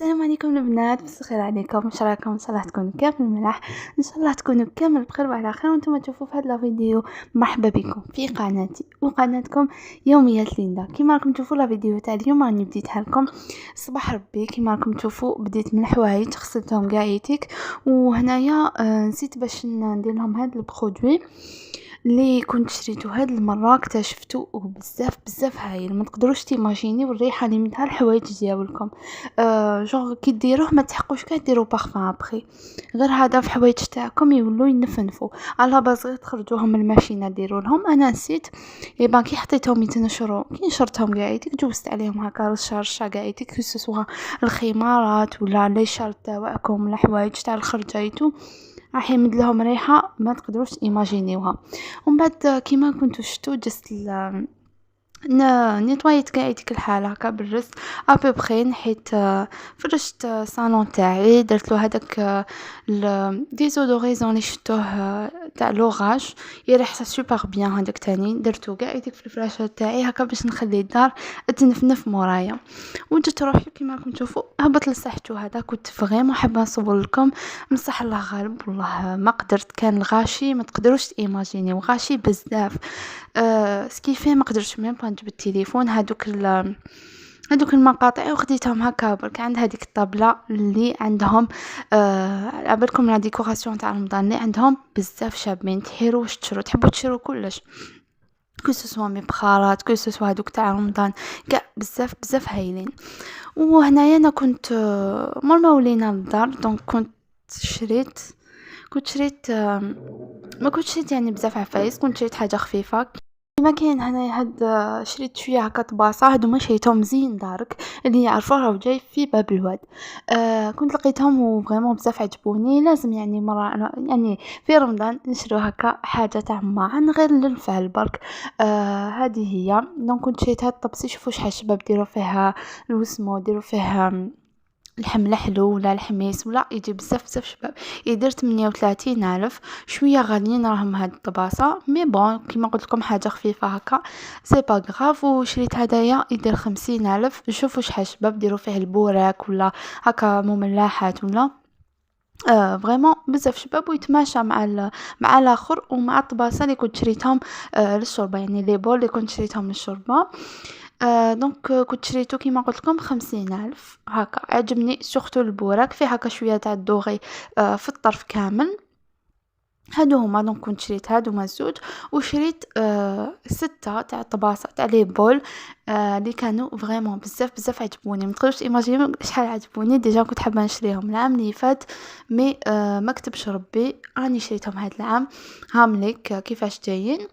السلام عليكم البنات، مسا الخير عليكم، واش راكم؟ ان شاء الله تكونوا كامل ملاح، ان شاء الله تكونوا كامل بخير وعلى خير وانتم تشوفوا في هذا الفيديو. مرحبا بكم في قناتي وقناتكم يوميات ليندا. كيما راكم تشوفوا لا فيديو تاع اليوم راني بديتها لكم صباح ربي. كيما راكم تشوفوا بديت من الحوايج غسلتهم قاعيتك، وهنايا نسيت باش ندير لهم هذا البرودوي اللي كنت شريته هاد المره. اكتشفته بزاف هايل، ما تقدروش تيماجيني والريحه اللي من الحوايج ديالكم. جونغ كي ديروه ما تحقوش كاع ديروا بارفان ابري، غير هذا في الحوايج تاعكم يولوا ينفنفوا على باز غير تخرجوهم من الماشينه ديروا لهم. انا نسيت يبان كي حطيتهم يتنشروا، كي نشرتهم قاعدتك جوزت عليهم هكا رشه قاعدتك كسوا الخمارات ولا لي شارط تاعكم الحوايج تاع الخرجايتو راح يمد لهم ريحه ما تقدروش ايماجينيوها. ومن بعد كيما كنتو شفتوا جست نيطويت قاعدتك الحالة هكا بالرز ابوبخي. نحيت فرشت صالون تاعي، درت له هذاك ديزودوريزون اللي شفتوه تاع لوغاج يريح سوبر بيان. هذاك تاني درتو قاعدك في الفراشه تاعي هكا باش نخلي الدار تنفنف مورايا. وجيت روحي كيما راكم تشوفوا هبط لصحتو. هذا كنت فريمون حابه نصور لكم، مصح الله غالب والله ما قدرت، كان الغاشي ما تقدروش ايماجيني وغاشي بزاف. سكيفي ما قدرتش ميم با نجيب التليفون. هادوك المقاطع وخديتهم هكا برك عند هذيك الطابله اللي عندهم. عبالكم لا ديكوراسيون تاع رمضان اللي عندهم بزاف شابين، تحيروا واش تشرو، تحبوا تشرو كلش كو سوسوا مي بخارات كو سوسوا هادوك تاع رمضان كاع بزاف هايلين. وهنايا انا كنت مول ما ولينا للدار دونك كنت شريت ما كنتش شريت يعني بزاف عفايس، كنت شريت حاجه خفيفه. ما كاين هنايا هاد شريت شويه هكا طباصه هادو ما شريتهم زين دارك اللي يعرفوه راهو جاي في باب الواد. كنت لقيتهم وفريمون بزاف عجبوني. لازم يعني مره يعني في رمضان نشرو هكا حاجه تاع معن غير للفعل برك. هذه هي دونك كنت شريت هاد الطبسي. شوفوا شحال شباب ديروا فيها الوسمو، ديروا فيها لحم لحلو ولا الحميس ولا يجي بزاف شباب. يدير 38,000 شويه غاليين راهم هاد الطباسه، مي بون كيما قلت لكم حاجه خفيفه هكا سي با غراف. وشريت هدايا يدير 50,000. شوفوا شحال شباب ديروا فيه البوراك ولا هكا مملحات ولا فريمون بزاف شباب ويتماشى مع الاخر ومع الطباسه اللي كنت شريتهم للشوربه، يعني لي بول اللي كنت شريتهم للشوربه. دونك كنت شريتو كيما قلت لكم 50,000 هكا. عجبني سورتو البوراك فيه هكا شويه تاع الدوغي في الطرف كامل. هادو هما دونك كنت شريت هادو مزوج. وشريت 6 تاع طباسة تاع لي بول اللي كانوا فريمون بزاف عجبوني. ما تقدروش ايماجيني شحال عجبوني. ديجا كنت حابه نشريهم العام اللي فات مي ما كتبش ربي راني شريتهم هاد العام. هامليك كيفاش جايين.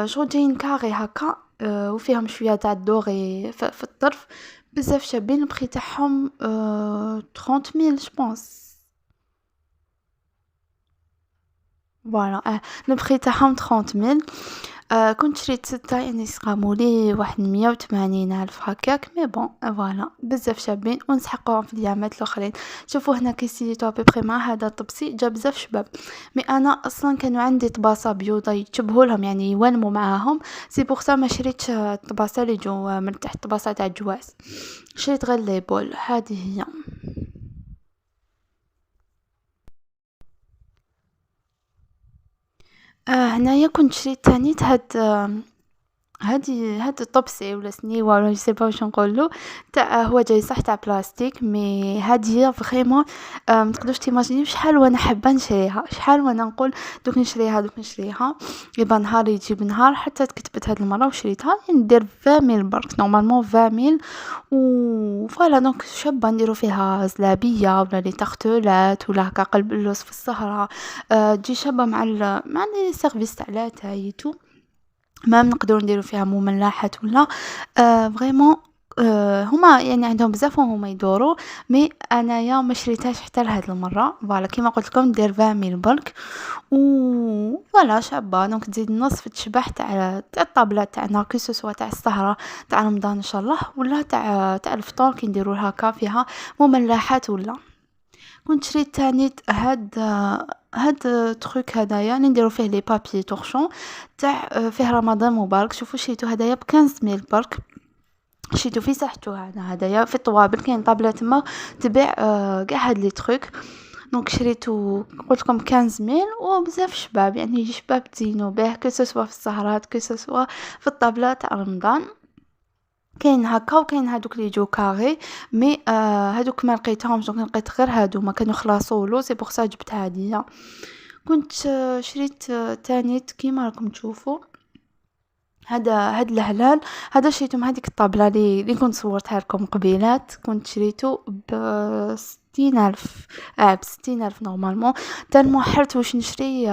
شغل جايين كاري هكا وفيهم شويه تاع الدوغي في الطرف بزاف شابين. البخي تاعهم 30,000 جوبونس. فوالا البخي تاعهم 30,000. كنت شريت 6 يعني سقامولي واحد 180,000 هكاك. مي بون فوالا بزاف شابين ونسحقوهم في اليامات الاخرين. شوفوا هنا كيسيتو ابيبري مع هذا الطبسي جا بزاف شباب. مي انا اصلا كانوا عندي طباسه بيوضه يتشبهوا لهم يعني يوانموا معاهم، سي بوغ سا ما شريتش الطباسه اللي جو من تحت الطباسه تاع الجواز. شريت غير لي بول. هذه هي. هنايا كنت شريت تاني هاد الطبسي ولا سنيوه ولا جو با واش نقولوا تاع هو جاي صح تاع بلاستيك. مي هادي فريمون ما تقدروش تيماجينيو شحال وانا حابه نشريها، شحال وانا نقول دوك نشريها. يبا نهار يجيب نهار حتى كتبت هاد المره وشريتها. يعني ندير 20,000 برك نورمالمون 20,000. و فوالا دونك شابه نديرو فيها زلابيه ولا لي تارتولات ولا هكا قلب اللوز في السهره. تجي شابه مع لي سيرفيس تاع لاتاي ما نقدروا نديروا فيها مملحات ولا فريمون. هما يعني عندهم بزاف وهما يدوروا. مي انايا ما شريتهاش حتى لهاد المره. فوالا كيما قلت لكم ندير 20,000 برك. و فوالا شابه دونك تزيد نص في التشبح تاع الطابله تاعنا كو سوا تاع السهره تاع رمضان ان شاء الله ولا تاع الفطور كي نديروا هكا فيها مملحات ولا. كنت شريت تاني هاد تروك هدايا اللي نديرو فيه لي بابي طورشون تاع فيه رمضان مبارك. شوفوا شريتو هدايا ب 15,000 برك. شريتو في ساحتو هدايا في الطوابل، كاين طابلة تما تبيع قاع هاد لي تروك. دونك شريتو قلت لكم 15,000 وبزاف شباب، يعني شباب تزينوا به كو سوا في السهرات كو سوا في الطابلة تاع رمضان. كاين هكا وكاين هادوك لي يجو كاري، مي هادوك ما لقيتهمش، دونك لقيت غير هادو ما كانوا خلاصولو، سي بوغ سا جبت هادية. كنت شريت تانيت كيما راكم تشوفوا هاد الهلال. هذا شريته من هذيك الطابلة اللي كنت صورتها لكم قبيلات، كنت شريته ب60,000. ب60,000 نورمالمون، تالمو حرت واش نشري.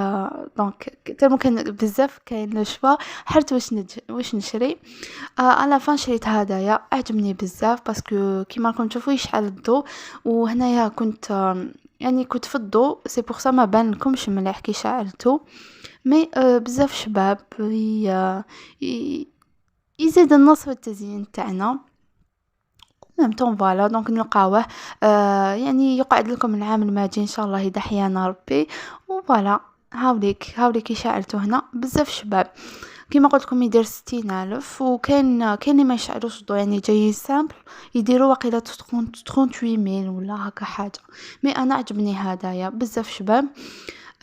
دونك تالمو كان بزاف كاين لو شوا، حرت واش نشري. على فان شريت هدايا عجبني بزاف باسكو كيما راكم تشوفوا يشعل الضوء، وهنايا كنت يعني كنت في الضوء، سي بوغ سا ما بان لكمش مليح كي شعلته. مي بزاف شباب يزيد النص في التزيين تاعنا. ميم طون فوالا، دونك نلقاوه يعني يقعد لكم العام الماجي ان شاء الله اذا حيانا ربي. وفوالا هاوليك شعلته هنا بزاف شباب. كيما قلت لكم يدير 60,000، وكاين اللي ما يشعلوش الضو، يعني جايين سامبل يديروا وقيله 38,000 ولا هكا حاجه. مي انا عجبني هدايا بزاف شباب.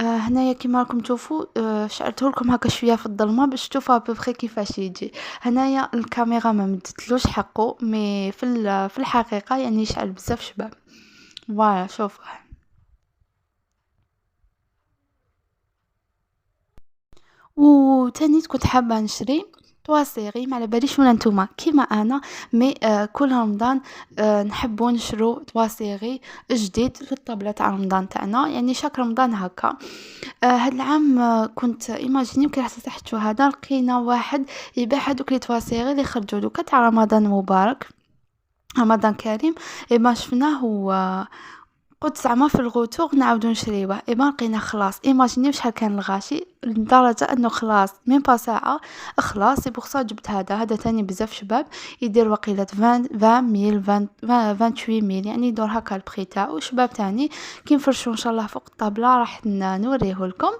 هنايا كيما راكم تشوفوا شعلته لكم هكا شويه في الظلمه باش تشوفوا ببخي كيفاش يجي. هنايا الكاميرا ما مدتلوش حقه، مي في الحقيقه يعني يشعل بزاف شباب. فوالا شوفوا. وتاني كنت حابة نشري 3 سيري، ما على باليش ولا نتوما كيما انا، مي كل رمضان نحبوا نشرو 3 سيري جديد في الطابلة تاع رمضان تاعنا، يعني شاك رمضان هكا. هاد العام كنت ايماجينيو كي رحت تحت هذا لقينا واحد يبيع هادوك لي 3 سيري اللي خرجوا دوكا تاع رمضان مبارك، رمضان كريم. اي ما شفناه قلت زعما في الغوتور نعاودو نشريوه، ما لقينا خلاص. ايماجينيو شحال كان الغاشي لدرجه انه خلاص ميم با ساعه خلاص. سي بوغ سا جبت هذا تاني بزاف شباب، يدير وقيله 20,000 28,000، يعني يدور هكا البخي تاعو. شباب تاني كي نفرشو ان شاء الله فوق الطابله راح نوريه لكم.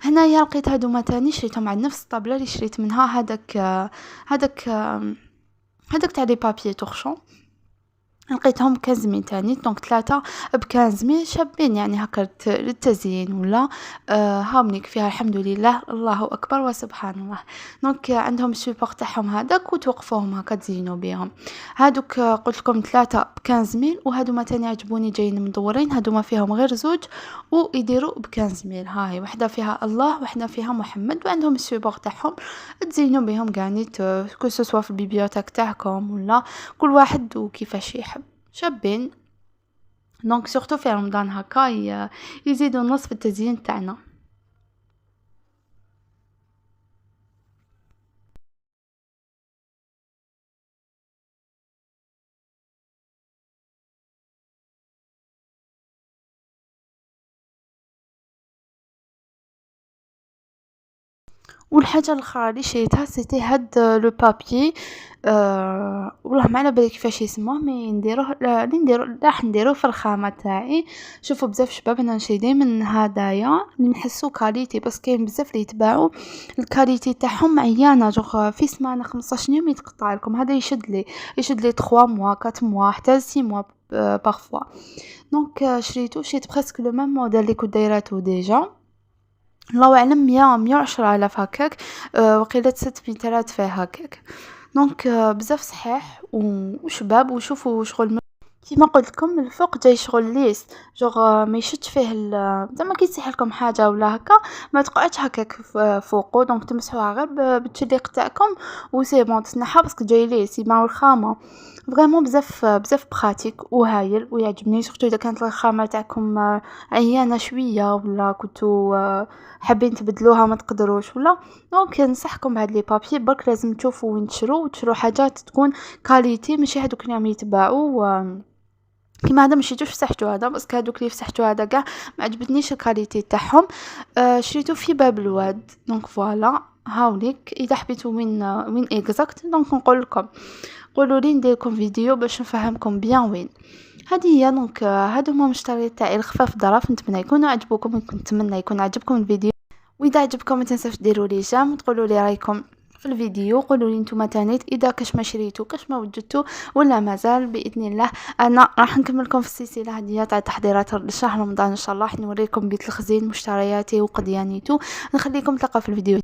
هنايا لقيت هادوما تاني شريتهم على نفس الطابله اللي شريت منها هذاك هذاك تاع لي بابيي تورشون. لقيتهم 15,000 تاني، دونك 3 ب15,000 شابين، يعني هكا للتزيين ولا. هاومنيك فيها الحمد لله الله اكبر وسبحان الله. دونك عندهم السيبور تاعهم هذاك وتوقفوهم هكا تزينوا بهم. هادوك قلت لكم 3 ب15,000، وهادوما تاني عجبوني جايين مدورين، هادوما فيهم غير زوج ويديروا ب15,000. هاي وحده فيها الله وحده فيها محمد، وعندهم السيبور تاعهم تزينوا بهم كانيت كو سوا في البيبيوتيك تاعكم ولا كل واحد وكيفاش يحب. شابين دونك سورتو في رمضان هكا يزيدوا النص في التزيين تاعنا. والحاجه الاخرى اللي شريتها سيتي هاد لو بابي. والله ما على بالي كيفاش يسموه، مي راح نديروه في الخامه تاعي. شوفوا بزاف شباب انا نشري دائما هدايا اللي نحسو كاليتي، بس كاين بزاف اللي يتباعوا الكاليتي تاعهم عيانه، جوغ في سمانه 15 يوم يتقطع لكم. هذا يشد لي 3 موا 4 موا حتى 6 موا بارفوا. دونك شريت بريسك لو ميم موديل اللي كنت دايراتو ديجا. الله اعلم 110 آلاف هكاك. وقيلة 600 فيه هكاك. دونك بزاف صحيح وشباب. وشوفوا شغل كيما قلت لكم الفوق جاي شغل ليس، جوغ ما يشدش فيه زعما كي يصيح لكم حاجه ولا هكا ما تقعدش هكاك فوقو. دونك تمسحوها غير بالتشليق تاعكم وسي بون تسنحها باسكو جاي ليس مع الخامه. فريمون بزاف براتيك وهايل ويعجبني، سورتو اذا كانت الخامه تاعكم عيانه شويه ولا كنتو حابين تبدلوها ما تقدروش ولا. دونك ننصحكم بهاد لي بابي برك لازم تشوفوا وين تشرو حاجات تكون كاليتي، ماشي هادوك اللي عم يتباعوا كيما هذا مشيتو فسحتو هذا، بس هادوك اللي فسحتو هذا كاع ما عجبتنيش الكاليتي تاعهم. شريتو في باب الواد. دونك فوالا هاوليك اذا حبيتو وين اكزاكت دونك نقول لكم، قولوا لي ندير لكم فيديو باش نفهمكم بيان وين. هذه هي دونك هادو هما مشتريات تاعي الخفاف ظرف. نتمنى يكونوا عجبوكم، نتمنى يكون عجبكم الفيديو، واذا عجبكم ما تنساوش ديروا لي جيم وتقولوا لي رايكم في الفيديو. قولوا لي نتوما تانيت اذا كاش ما شريتو كاش ما وجدتو ولا مازال. باذن الله انا راح نكملكم في السلسله هذه تاع تحضيرات لشهر رمضان ان شاء الله. راح نوريكم بيت الخزين مشترياتي وقديانيتو. نخليكم تلقاو في الفيديو.